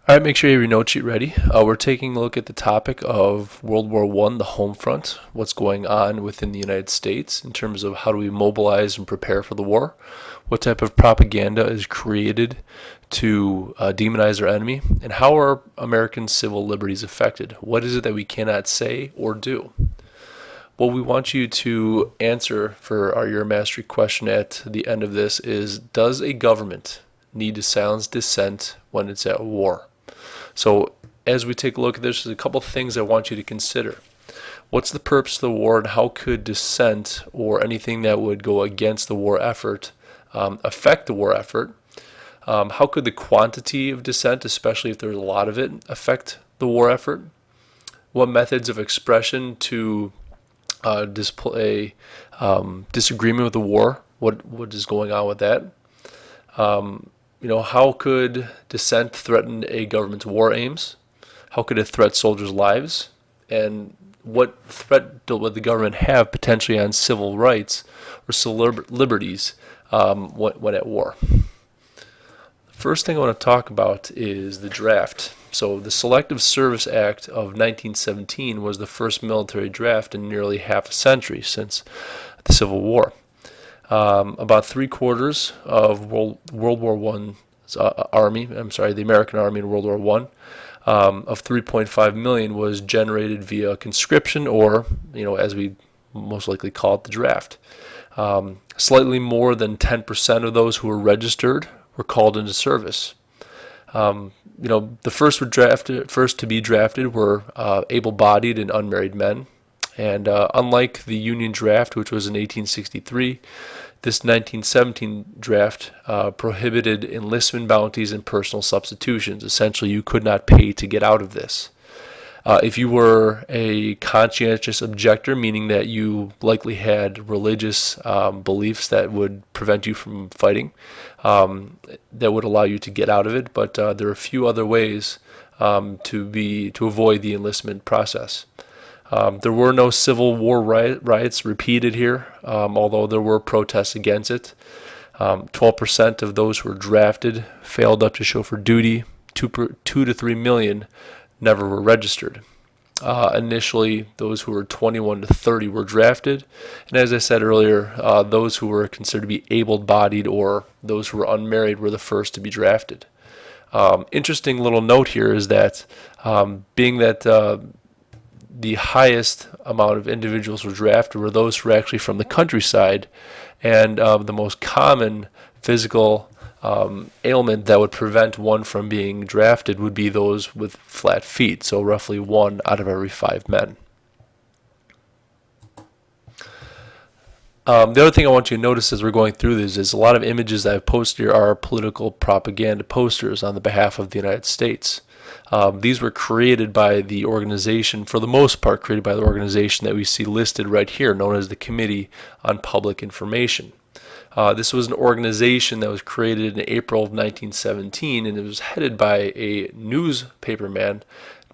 All right, make sure you have your note sheet ready. We're taking a look at the topic of World War I, the home front, what's going on within the United States in terms of how do we mobilize and prepare for the war, what type of propaganda is created to demonize our enemy, and how are American civil liberties affected? What is it that we cannot say or do? What we want you to answer for your mastery question at the end of this is, does a government need to silence dissent when it's at war? So as we take a look at this, there's a couple things I want you to consider. What's the purpose of the war, and how could dissent or anything that would go against the war effort affect the war effort? How could the quantity of dissent, especially if there's a lot of it, affect the war effort? What methods of expression to display disagreement with the war? What is going on with that? How could dissent threaten a government's war aims? How could it threat soldiers' lives? And what threat would the government have potentially on civil rights or civil liberties when at war? First thing I want to talk about is the draft. So the Selective Service Act of 1917 was the first military draft in nearly half a century since the Civil War. About 3/4 of World War I's army, the American Army in World War I, of 3.5 million was generated via conscription, or, as we most likely call it, the draft. Slightly more than 10% of those who were registered were called into service. The first to be drafted were able-bodied and unmarried men. And unlike the Union draft, which was in 1863, this 1917 draft prohibited enlistment bounties and personal substitutions. Essentially, you could not pay to get out of this. If you were a conscientious objector, meaning that you likely had religious beliefs that would prevent you from fighting, that would allow you to get out of it. But there are a few other ways to avoid the enlistment process. There were no Civil War riots repeated here, although there were protests against it. 12% of those who were drafted failed up to show for duty. 2 to 3 million never were registered. Initially, those who were 21 to 30 were drafted. And as I said earlier, those who were considered to be able-bodied or those who were unmarried were the first to be drafted. Interesting little note here is that being that the highest amount of individuals who were drafted were those who were actually from the countryside, and the most common physical ailment that would prevent one from being drafted would be those with flat feet, so roughly 1 out of every 5 men. The other thing I want you to notice as we're going through this is a lot of images that I've posted here are political propaganda posters on the behalf of the United States. These were created by the organization, for the most part created by the organization that we see listed right here, known as the Committee on Public Information. This was an organization that was created in April of 1917, and it was headed by a newspaperman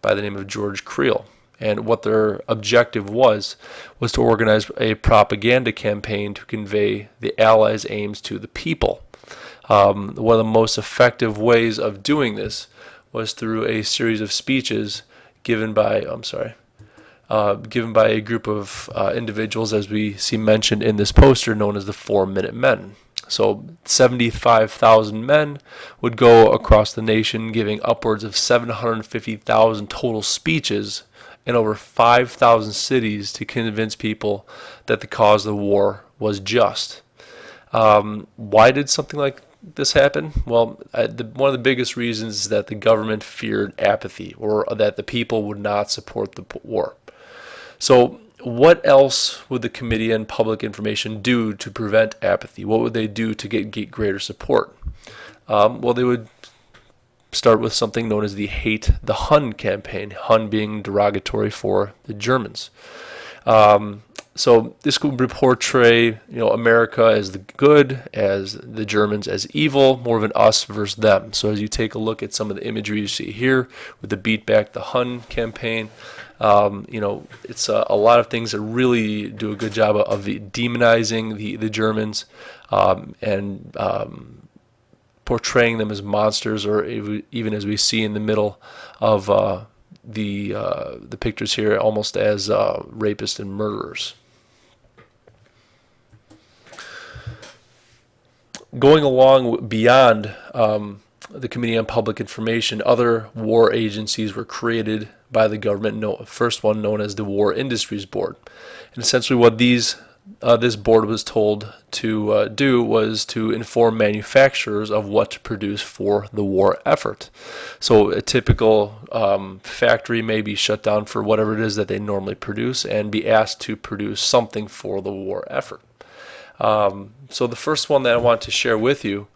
by the name of George Creel. And what their objective was to organize a propaganda campaign to convey the Allies' aims to the people. One of the most effective ways of doing this was through a series of speeches given by a group of individuals, as we see mentioned in this poster, known as the 4-Minute Men. So 75,000 men would go across the nation, giving upwards of 750,000 total speeches in over 5,000 cities to convince people that the cause of the war was just. Why did something like this happen? Well, one of the biggest reasons is that the government feared apathy, or that the people would not support the war. So what else would the Committee on Public Information do to prevent apathy? What would they do to get greater support? Well, they would start with something known as the Hate the Hun campaign, Hun being derogatory for the Germans. So this could portray, America as the good, as the Germans as evil, more of an us versus them. So as you take a look at some of the imagery you see here with the Beat Back the Hun campaign, it's a lot of things that really do a good job of demonizing the Germans and portraying them as monsters, or even as we see in the middle of the pictures here, almost as rapists and murderers. Going along beyond the Committee on Public Information, other war agencies were created by the government. First one known as the War Industries Board, and essentially what this board was told to do was to inform manufacturers of what to produce for the war effort. So a typical factory may be shut down for whatever it is that they normally produce and be asked to produce something for the war effort. So the first one that I want to share with you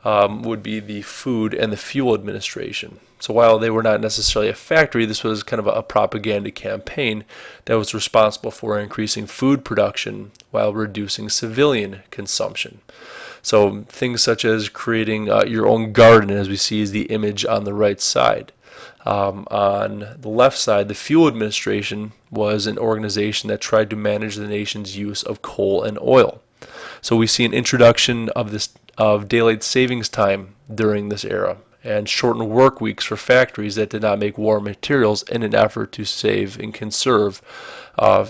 would be the Food and the Fuel Administration. So while they were not necessarily a factory, this was kind of a propaganda campaign that was responsible for increasing food production while reducing civilian consumption. So things such as creating your own garden, as we see is the image on the right side. On the left side, the Fuel Administration was an organization that tried to manage the nation's use of coal and oil. So we see an introduction of daylight savings time during this era, and shortened work weeks for factories that did not make war materials in an effort to save and conserve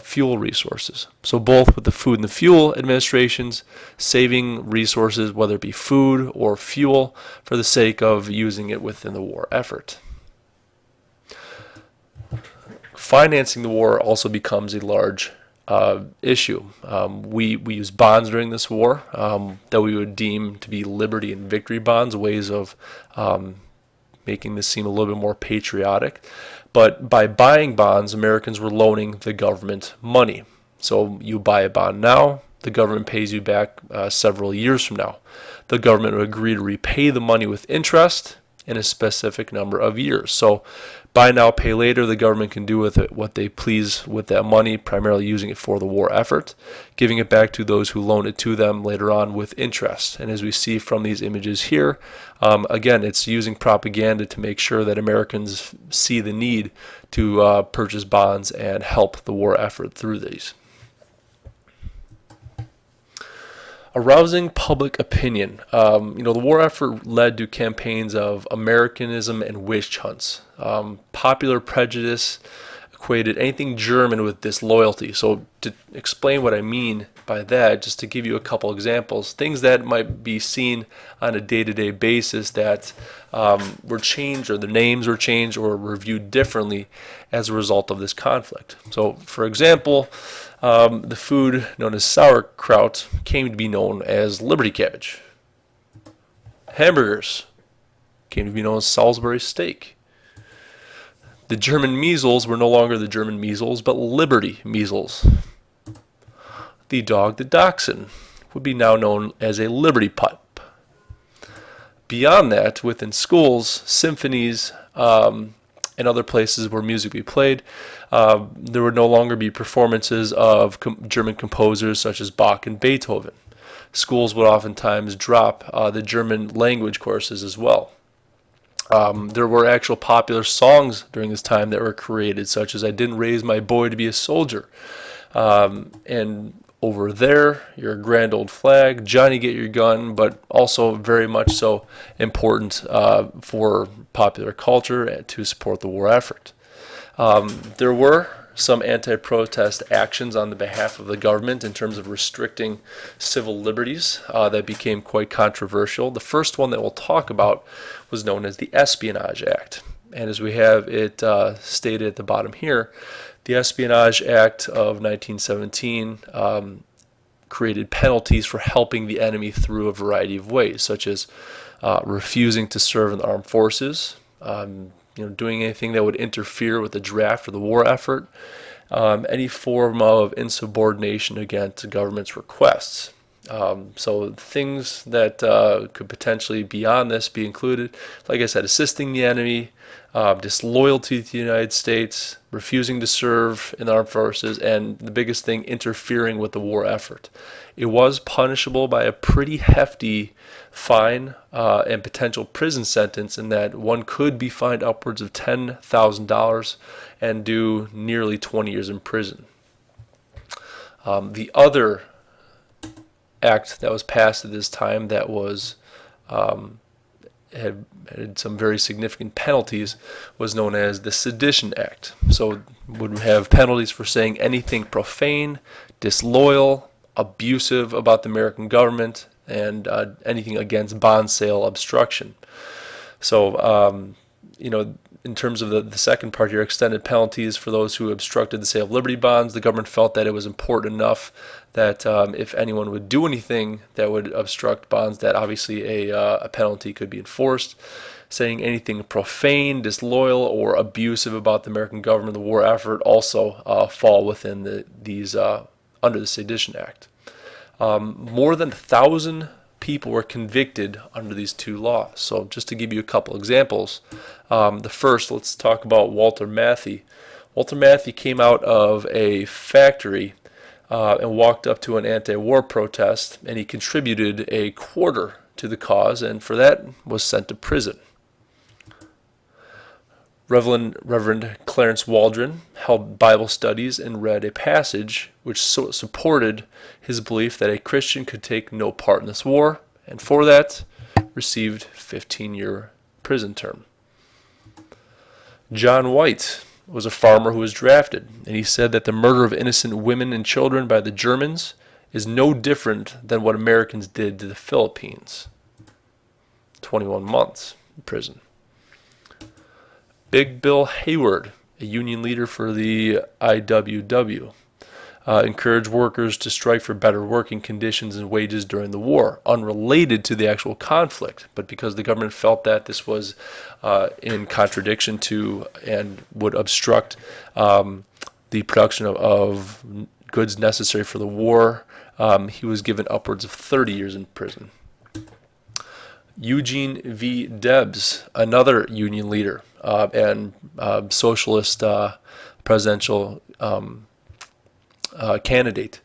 fuel resources. So both with the Food and the Fuel Administrations, saving resources, whether it be food or fuel, for the sake of using it within the war effort. Financing the war also becomes a large issue. We use bonds during this war that we would deem to be liberty and victory bonds, ways of making this seem a little bit more patriotic. But by buying bonds, Americans were loaning the government money. So you buy a bond now, the government pays you back several years from now. The government would agree to repay the money with interest in a specific number of years. So buy now, pay later, the government can do with it what they please with that money, primarily using it for the war effort, giving it back to those who loan it to them later on with interest. And as we see from these images here, again, it's using propaganda to make sure that Americans see the need to purchase bonds and help the war effort through these. Arousing public opinion. The war effort led to campaigns of Americanism and witch hunts. Popular prejudice equated anything German with disloyalty. So to explain what I mean by that, just to give you a couple examples, things that might be seen on a day-to-day basis that were changed, or the names were changed or were viewed differently as a result of this conflict. So for example, the food known as sauerkraut came to be known as Liberty cabbage. Hamburgers came to be known as Salisbury steak. The German measles were no longer the German measles, but Liberty measles. The dog, the dachshund, would be now known as a Liberty pup. Beyond that, within schools, symphonies, and other places where music be played, there would no longer be performances of German composers such as Bach and Beethoven. Schools would oftentimes drop the German language courses as well. There were actual popular songs during this time that were created, such as "I Didn't Raise My Boy to Be a Soldier," and "Over There," "Your Grand Old Flag," "Johnny Get Your Gun," but also very much so important for popular culture and to support the war effort. There were some anti-protest actions on the behalf of the government in terms of restricting civil liberties that became quite controversial. The first one that we'll talk about was known as the Espionage Act. And as we have it stated at the bottom here, the Espionage Act of 1917 created penalties for helping the enemy through a variety of ways, such as refusing to serve in the armed forces, doing anything that would interfere with the draft or the war effort, any form of insubordination against the government's requests. So things that could potentially beyond this be included, like I said, assisting the enemy, disloyalty to the United States, refusing to serve in the armed forces, and the biggest thing, interfering with the war effort. It was punishable by a pretty hefty fine and potential prison sentence, in that one could be fined upwards of $10,000 and do nearly 20 years in prison. The other act that was passed at this time that was had some very significant penalties was known as the Sedition Act. So would have penalties for saying anything profane, disloyal, abusive about the American government, and anything against bond sale obstruction. So, in terms of the second part here, extended penalties for those who obstructed the sale of Liberty bonds, the government felt that it was important enough that if anyone would do anything that would obstruct bonds, that obviously a penalty could be enforced. Saying anything profane, disloyal, or abusive about the American government, the war effort, also fall within these under the Sedition Act. More than 1,000 people were convicted under these two laws. So just to give you a couple examples, the first, let's talk about Walter Matthey. Walter Matthey came out of a factory and walked up to an anti-war protest, and he contributed a quarter to the cause, and for that was sent to prison. Reverend Clarence Waldron held Bible studies and read a passage which supported his belief that a Christian could take no part in this war, and for that received 15-year prison term. John White was a farmer who was drafted, and he said that the murder of innocent women and children by the Germans is no different than what Americans did to the Philippines. 21 months in prison. Big Bill Hayward, a union leader for the IWW, encouraged workers to strike for better working conditions and wages during the war, unrelated to the actual conflict, but because the government felt that this was in contradiction to and would obstruct the production of goods necessary for the war, he was given upwards of 30 years in prison. Eugene V. Debs, another union leader and socialist presidential candidate,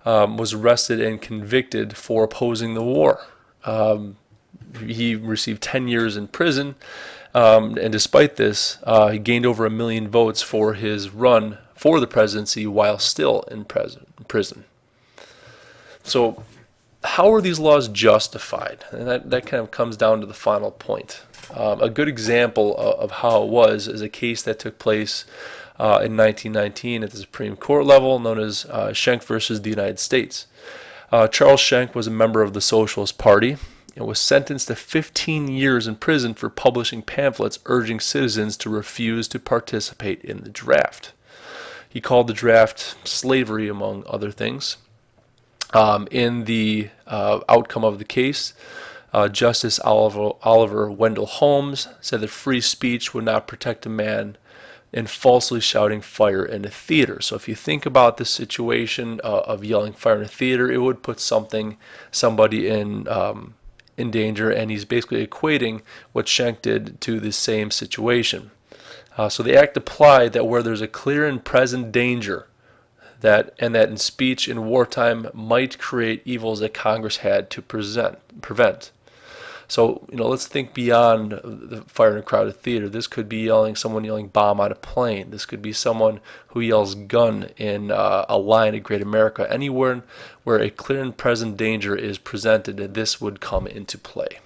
was arrested and convicted for opposing the war. He received 10 years in prison, and despite this, he gained over 1 million votes for his run for the presidency while still in prison. So how are these laws justified? And that kind of comes down to the final point. A good example of how it was is a case that took place in 1919 at the Supreme Court level, known as Schenck versus the United States. Charles Schenck was a member of the Socialist Party and was sentenced to 15 years in prison for publishing pamphlets urging citizens to refuse to participate in the draft. He called the draft slavery, among other things. In the outcome of the case, Justice Oliver Wendell Holmes said that free speech would not protect a man in falsely shouting fire in a theater. So if you think about the situation of yelling fire in a theater, it would put somebody in danger, and he's basically equating what Schenck did to the same situation. So the act applied that where there's a clear and present danger that in speech in wartime might create evils that Congress had to prevent. So, let's think beyond the fire in a crowded theater. This could be someone yelling bomb on a plane. This could be someone who yells gun in a line at Great America. Anywhere where a clear and present danger is presented, this would come into play.